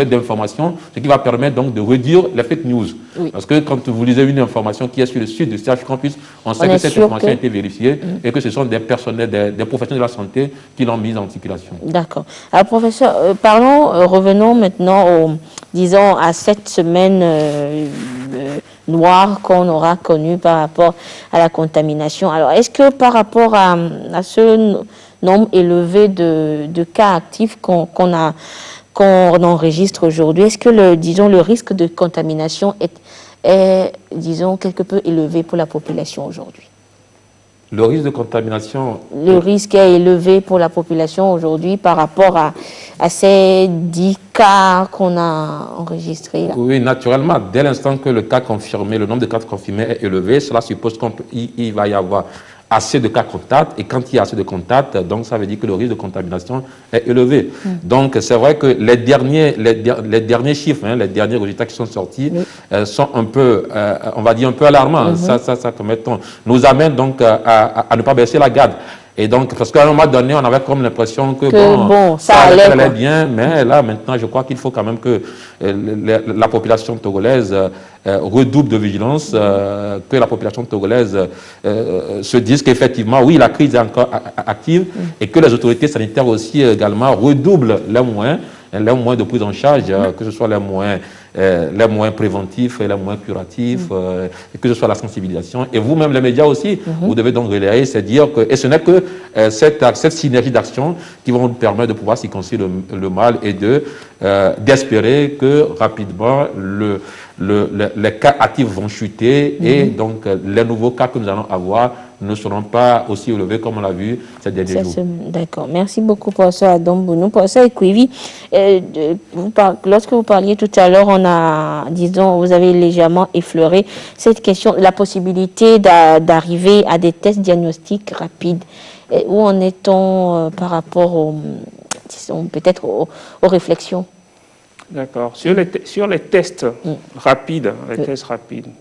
d'information, ce qui va permettre donc de réduire les fake news. Parce que quand vous lisez une information qui est sur le site du Charge Campus, on sait que cette information a été vérifiée et que ce sont des personnels, des professionnels de la santé qui l'ont mise en circulation. D'accord. Alors professeur, revenons maintenant à cette semaine noire qu'on aura connue par rapport à la contamination. Alors est-ce que par rapport à ce nombre élevé de cas actifs qu'on enregistre aujourd'hui, est-ce que le risque de contamination est, disons, quelque peu élevé pour la population aujourd'hui? Le risque de contamination... Le risque est élevé pour la population aujourd'hui par rapport à ces 10 cas qu'on a enregistrés là. Oui, naturellement, dès l'instant que le nombre de cas confirmés est élevé, cela suppose qu'il va y avoir assez de cas contacts, et quand il y a assez de contacts, donc ça veut dire que le risque de contamination est élevé. Donc c'est vrai que les derniers chiffres, les derniers résultats qui sont sortis sont un peu, on va dire un peu alarmants. Ça nous amène donc à ne pas baisser la garde. Et donc, parce qu'à un moment donné, on avait comme l'impression que ça allait bien, mais là, maintenant, je crois qu'il faut quand même que la population togolaise redouble de vigilance, que la population togolaise se dise qu'effectivement, oui, la crise est encore active et que les autorités sanitaires aussi également redoublent les moyens de prise en charge, que ce soit les moyens préventifs et les moyens curatifs, et que ce soit la sensibilisation. Et vous-même, les médias aussi, vous devez donc relayer, c'est dire que, et ce n'est que cette synergie d'action qui va nous permettre de pouvoir circonscrire le mal et d'espérer que rapidement les cas actifs vont chuter et donc les nouveaux cas que nous allons avoir ne seront pas aussi élevés comme on l'a vu ces derniers jours. D'accord. Merci beaucoup, professeur Adombounou. Professeur Ekwivi, lorsque vous parliez tout à l'heure, vous avez légèrement effleuré cette question, la possibilité d'arriver à des tests diagnostiques rapides. Où en est-on par rapport peut-être aux réflexions? D'accord. Sur les tests rapides,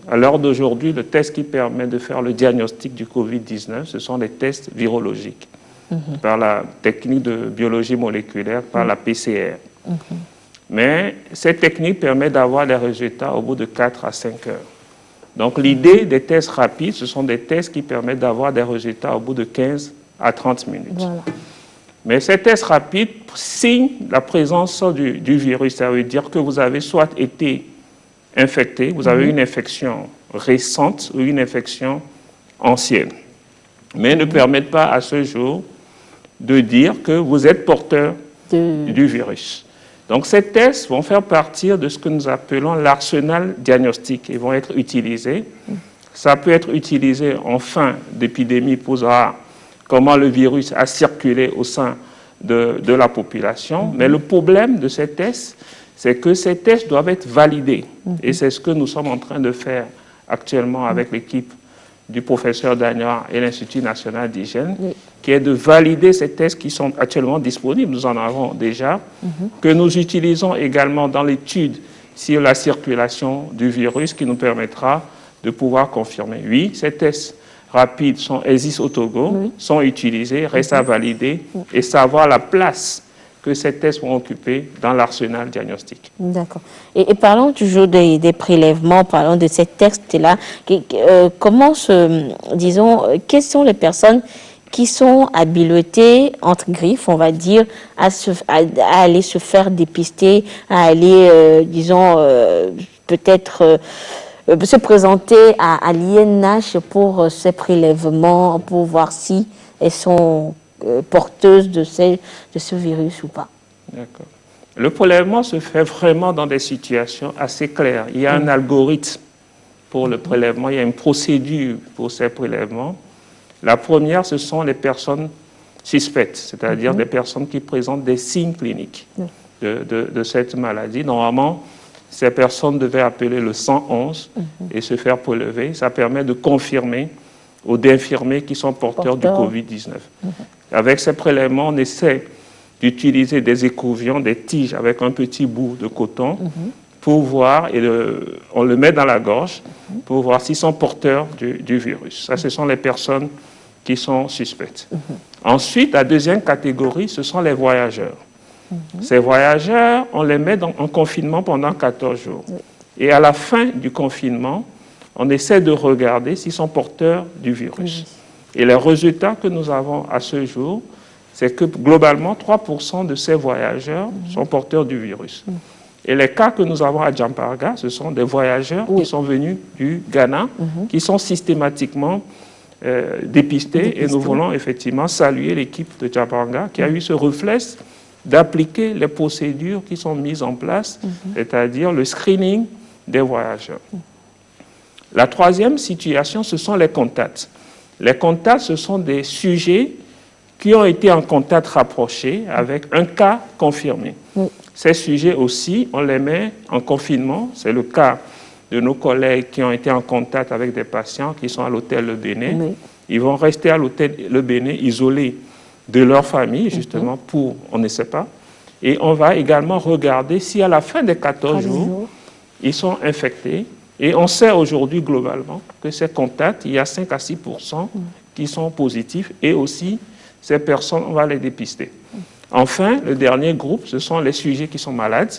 à l'heure d'aujourd'hui, le test qui permet de faire le diagnostic du Covid-19, ce sont les tests virologiques, par la technique de biologie moléculaire, par la PCR. Mais cette technique permet d'avoir les résultats au bout de 4 à 5 heures. Donc l'idée des tests rapides, ce sont des tests qui permettent d'avoir des résultats au bout de 15 à 30 minutes. Voilà. Mais ces tests rapides signent la présence du virus. Ça veut dire que vous avez soit été infecté, vous avez une infection récente ou une infection ancienne. Mais ne permettent pas à ce jour de dire que vous êtes porteur du virus. Donc ces tests vont faire partie de ce que nous appelons l'arsenal diagnostique. Ils vont être utilisés. Ça peut être utilisé en fin d'épidémie pour voir comment le virus a circulé au sein de la population. Mais le problème de ces tests, c'est que ces tests doivent être validés. Et c'est ce que nous sommes en train de faire actuellement avec l'équipe du professeur Dagnan et l'Institut national d'hygiène, qui est de valider ces tests qui sont actuellement disponibles. Nous en avons déjà, que nous utilisons également dans l'étude sur la circulation du virus, qui nous permettra de pouvoir confirmer. Oui, ces tests rapides existent au Togo, sont utilisés, restent à valider et savoir la place que ces tests vont occuper dans l'arsenal diagnostique. D'accord. Et parlons toujours des prélèvements, parlons de ces textes-là. Comment quelles sont les personnes qui sont habilitées, entre griffes, on va dire, à aller se faire dépister, à aller, peut-être se présenter à l'INH pour ces prélèvements, pour voir si elles sont porteuses de ce virus ou pas. D'accord. Le prélèvement se fait vraiment dans des situations assez claires. Il y a un algorithme pour le prélèvement, il y a une procédure pour ces prélèvements. La première, ce sont les personnes suspectes, c'est-à-dire des personnes qui présentent des signes cliniques de cette maladie. Normalement, ces personnes devaient appeler le 111 et se faire prélever. Ça permet de confirmer ou d'infirmer qui sont porteurs du Covid-19. Avec ces prélèvements, on essaie d'utiliser des écouvillons, des tiges avec un petit bout de coton pour voir, et on le met dans la gorge pour voir s'ils sont porteurs du virus. Ça, ce sont les personnes qui sont suspectes. Ensuite, la deuxième catégorie, ce sont les voyageurs. Ces voyageurs, on les met en confinement pendant 14 jours. Et à la fin du confinement, on essaie de regarder s'ils sont porteurs du virus. Et les résultats que nous avons à ce jour, c'est que globalement, 3% de ces voyageurs sont porteurs du virus. Et les cas que nous avons à Djamparga, ce sont des voyageurs qui sont venus du Ghana, qui sont systématiquement dépistés. Et nous voulons effectivement saluer l'équipe de Djamparga qui a eu ce réflexe d'appliquer les procédures qui sont mises en place, c'est-à-dire le screening des voyageurs. La troisième situation, ce sont les contacts. Les contacts, ce sont des sujets qui ont été en contact rapproché avec un cas confirmé. Ces sujets aussi, on les met en confinement. C'est le cas de nos collègues qui ont été en contact avec des patients qui sont à l'hôtel Le Bénin. Ils vont rester à l'hôtel Le Bénin isolés de leur famille, justement, pour, on ne sait pas. Et on va également regarder si à la fin des 14 jours, ils sont infectés. Et on sait aujourd'hui globalement que ces contacts, il y a 5 à 6% qui sont positifs. Et aussi, ces personnes, on va les dépister. Enfin, le dernier groupe, ce sont les sujets qui sont malades,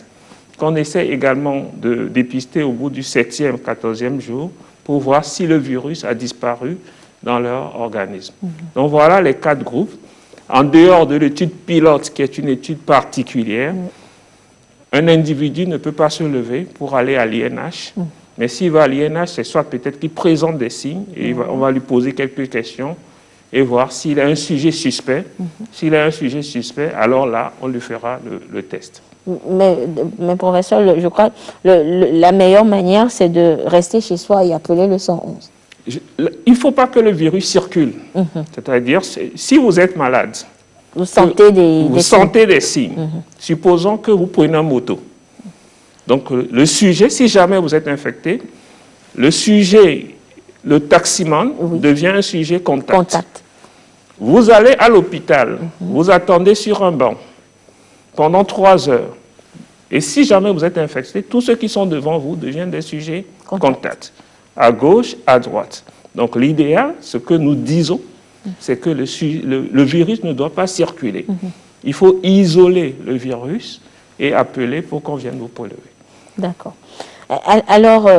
qu'on essaie également de dépister au bout du 7e, 14e jour pour voir si le virus a disparu dans leur organisme. Donc voilà les 4 groupes. En dehors de l'étude pilote, qui est une étude particulière, un individu ne peut pas se lever pour aller à l'INH. Mais s'il va à l'INH, c'est soit peut-être qu'il présente des signes, et on va lui poser quelques questions et voir s'il a un sujet suspect. S'il a un sujet suspect, alors là, on lui fera le test. Mais professeur, je crois que la meilleure manière, c'est de rester chez soi et appeler le 111. Il ne faut pas que le virus circule. C'est-à-dire, si vous êtes malade, vous sentez des signes. Supposons que vous prenez un moto. Donc, le sujet, si jamais vous êtes infecté, le sujet, le taximan, devient un sujet contact. Vous allez à l'hôpital, vous attendez sur un banc pendant 3 heures. Et si jamais vous êtes infecté, tous ceux qui sont devant vous deviennent des sujets contact. À gauche, à droite. Donc l'idéal, ce que nous disons, c'est que le virus ne doit pas circuler. Il faut isoler le virus et appeler pour qu'on vienne vous prélever. D'accord. Alors,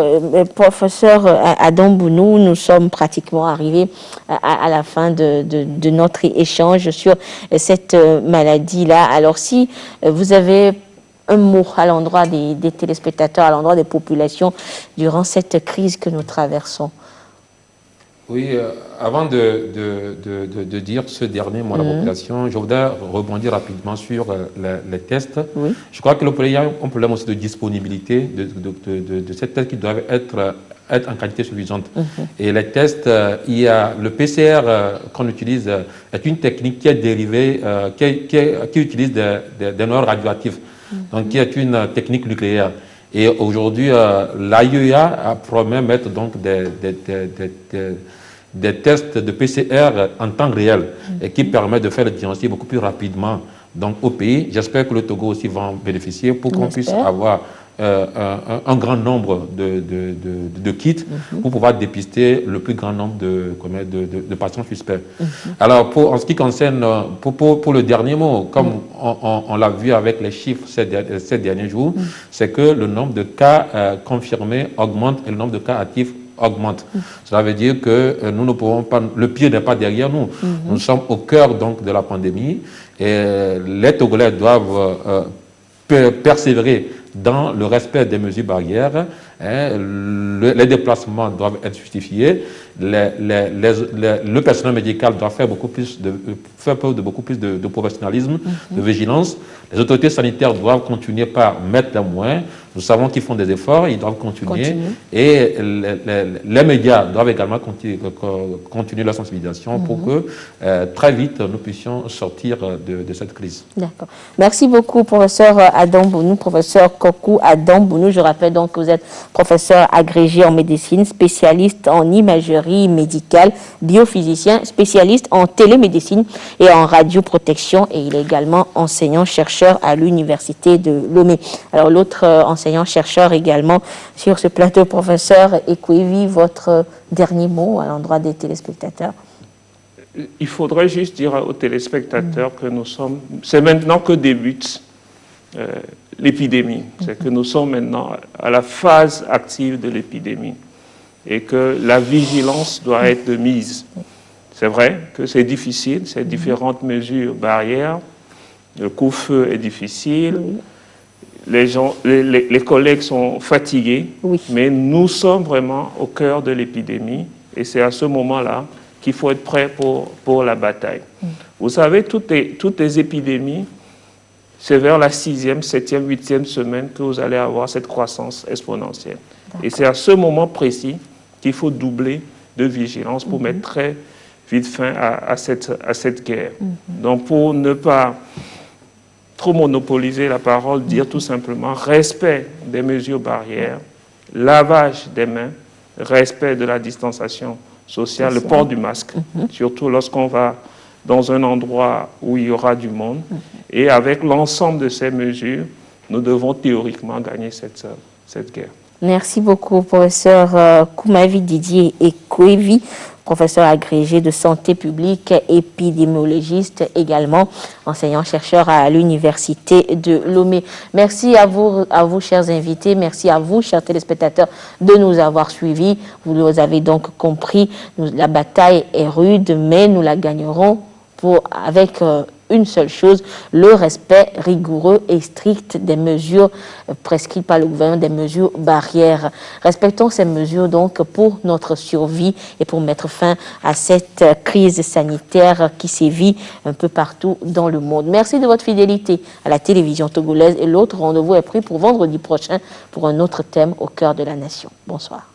professeur Adam Bounou, nous sommes pratiquement arrivés à la fin de notre échange sur cette maladie-là. Alors, si vous avez un mot à l'endroit des téléspectateurs, à l'endroit des populations durant cette crise que nous traversons. Oui, avant de dire ce dernier mot à la population, je voudrais rebondir rapidement sur les tests. Oui. Je crois que il y a un problème aussi de disponibilité de ces tests qui doivent être en qualité suffisante. Et les tests, il y a le PCR qu'on utilise est une technique qui est dérivée, qui utilise des noyaux radioactifs, donc qui est une technique nucléaire. Et aujourd'hui, l'AIEA promet mettre donc des tests de PCR en temps réel et qui permet de faire le diagnostic beaucoup plus rapidement donc, au pays. J'espère que le Togo aussi va en bénéficier pour qu'on puisse avoir un grand nombre de kits pour pouvoir dépister le plus grand nombre de patients suspects. Alors, en ce qui concerne, pour le dernier mot, comme on l'a vu avec les chiffres ces derniers jours, c'est que le nombre de cas confirmés augmente et le nombre de cas actifs augmente. Cela veut dire que nous ne pouvons pas, le pire n'est pas derrière nous. Nous sommes au cœur donc de la pandémie et les Togolais doivent persévérer dans le respect des mesures barrières. Les déplacements doivent être justifiés. Le personnel médical doit faire preuve de beaucoup plus de professionnalisme, de vigilance. Les autorités sanitaires doivent continuer par mettre les moyens. Nous savons qu'ils font des efforts, ils doivent continuer. Et les médias doivent également continuer la sensibilisation pour que très vite nous puissions sortir de cette crise. D'accord. Merci beaucoup, professeur Adam Bounou, professeur Kokou Adam Bounou. Je rappelle donc que vous êtes professeur agrégé en médecine, spécialiste en imagerie médicale, biophysicien, spécialiste en télémédecine et en radioprotection. Et il est également enseignant-chercheur à l'université de Lomé. Alors l'autre enseignant-chercheur également sur ce plateau, professeur Ekwevi, votre dernier mot à l'endroit des téléspectateurs. Il faudrait juste dire aux téléspectateurs que c'est maintenant que débute l'épidémie. C'est que nous sommes maintenant à la phase active de l'épidémie et que la vigilance doit être de mise. C'est vrai que c'est difficile, c'est différentes mesures barrières, le couvre-feu est difficile, les collègues sont fatigués, mais nous sommes vraiment au cœur de l'épidémie et c'est à ce moment-là qu'il faut être prêt pour la bataille. Vous savez, toutes les épidémies, c'est vers la 6e, 7e, 8e semaine que vous allez avoir cette croissance exponentielle. Et c'est à ce moment précis qu'il faut doubler de vigilance pour mettre très vite fin à cette guerre. Donc pour ne pas trop monopoliser la parole, dire tout simplement respect des mesures barrières, lavage des mains, respect de la distanciation sociale, le port du masque, surtout lorsqu'on va dans un endroit où il y aura du monde. Et avec l'ensemble de ces mesures, nous devons théoriquement gagner cette guerre. Merci beaucoup, professeur Koumavi Didier Ekwevi, professeur agrégé de santé publique, épidémiologiste également, enseignant-chercheur à l'université de Lomé. Merci à vous, chers invités. Merci à vous, chers téléspectateurs, de nous avoir suivis. Vous avez donc compris, la bataille est rude, mais nous la gagnerons avec une seule chose, le respect rigoureux et strict des mesures prescrites par le gouvernement, des mesures barrières. Respectons ces mesures donc pour notre survie et pour mettre fin à cette crise sanitaire qui sévit un peu partout dans le monde. Merci de votre fidélité à la télévision togolaise et l'autre rendez-vous est pris pour vendredi prochain pour un autre thème au cœur de la nation. Bonsoir.